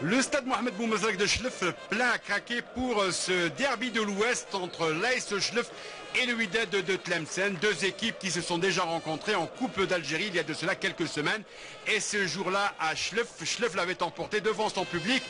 Le stade Mohamed Boumezrag de Chlef plein à craquer pour ce derby de l'Ouest entre l'AS Chlef et le Wydad de Tlemcen. Deux équipes qui se sont déjà rencontrées en Coupe d'Algérie il y a de cela quelques semaines. Et ce jour-là à Chlef, Chlef l'avait emporté devant son public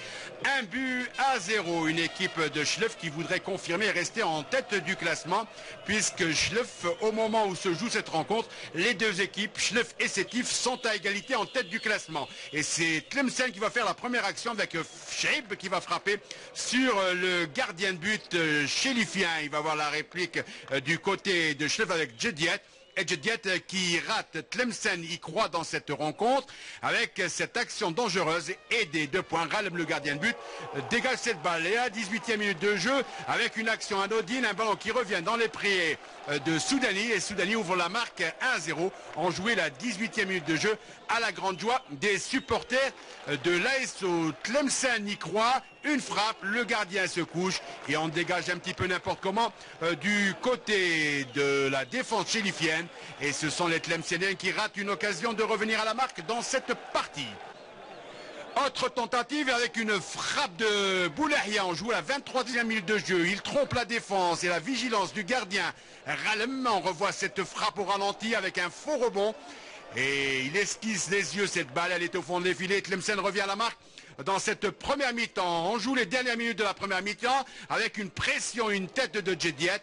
1-0. Une équipe de Chlef qui voudrait confirmer et rester en tête du classement puisque Chlef, au moment où se joue cette rencontre, les deux équipes, Chlef et Sétif, sont à égalité en tête du classement. Et c'est Tlemcen qui va faire la première action avec Cheib qui va frapper sur le gardien de but chélifien. Il va avoir la réplique du côté de Chlef avec Djediet. Et Djediet qui rate. Tlemcen y croit dans cette rencontre avec cette action dangereuse et des 2 points. Ralem, le gardien de but, dégage cette balle. Et à 18e minute de jeu, avec une action anodine, un ballon qui revient dans les pieds de Soudani. Et Soudani ouvre la marque 1-0 en joué la 18e minute de jeu à la grande joie des supporters de l'ASO. Tlemcen y croit. Une frappe, le gardien se couche et on dégage un petit peu n'importe comment du côté de la défense chilifienne. Et ce sont les Tlemceniens qui ratent une occasion de revenir à la marque dans cette partie. Autre tentative avec une frappe de Boulahia. On joue à la 23e minute de jeu. Il trompe la défense et la vigilance du gardien Ralem. On revoit cette frappe au ralenti avec un faux rebond. Et il esquisse les yeux cette balle. Elle est au fond des filets. Tlemcen revient à la marque dans cette première mi-temps. On joue les dernières minutes de la première mi-temps avec une pression, une tête de Djediet.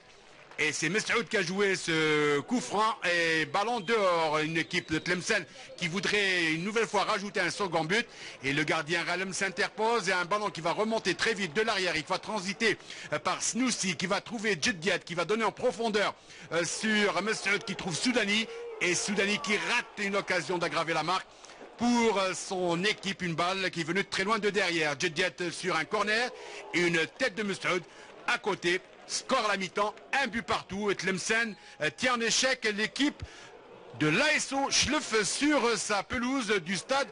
Et c'est Messoud qui a joué ce coup franc et ballon dehors. Une équipe de Tlemcen qui voudrait une nouvelle fois rajouter un second but. Et le gardien Ralem s'interpose et un ballon qui va remonter très vite de l'arrière. Il va transiter par Snoussi qui va trouver Djediet qui va donner en profondeur sur Messoud qui trouve Soudani. Et Soudani qui rate une occasion d'aggraver la marque pour son équipe. Une balle qui est venue de très loin de derrière. Djediet sur un corner et une tête de Messoud à côté. Score à la mi-temps, un but partout. Et Tlemcen tient en échec l'équipe de l'ASO Chlef sur sa pelouse du stade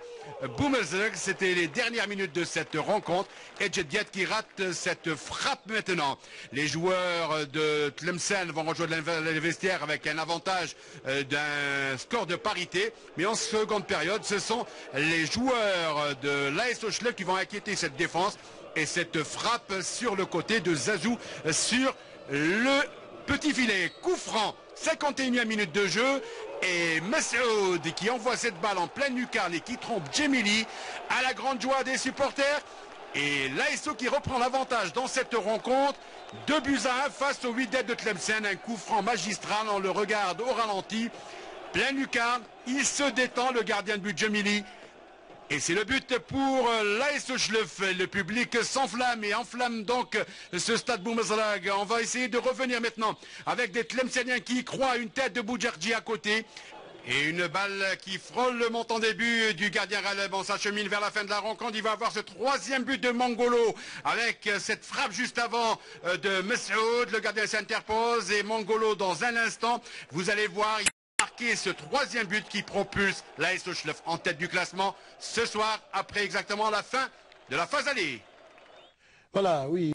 Boumezrag. C'était les dernières minutes de cette rencontre. Et Djediet qui rate cette frappe maintenant. Les joueurs de Tlemcen vont rejoindre les vestiaires avec un avantage d'un score de parité. Mais en seconde période, ce sont les joueurs de l'ASO Chlef qui vont inquiéter cette défense. Et cette frappe sur le côté de Zazou sur le petit filet. Coup franc, 51e minute de jeu. Et Messoud qui envoie cette balle en pleine lucarne et qui trompe Djemili à la grande joie des supporters. Et l'ASO qui reprend l'avantage dans cette rencontre. 2-1 face au Wydad de Tlemcen. Un coup franc magistral, on le regarde au ralenti. Pleine lucarne, il se détend, le gardien de but Djemili. Et c'est le but pour l'AS Chlef. Le public s'enflamme et enflamme donc ce stade Boumezrag. On va essayer de revenir maintenant avec des Tlemceniens qui croient à une tête de Boudjardji à côté. Et une balle qui frôle le montant des buts du gardien Ralem. On s'achemine vers la fin de la rencontre. Il va avoir ce 3e but de Mangolo avec cette frappe juste avant de Messoud. Le gardien s'interpose et Mangolo dans un instant, vous allez voir, marquer ce 3e but qui propulse l'AS Chlef en tête du classement ce soir après exactement la fin de la phase aller. Voilà, oui.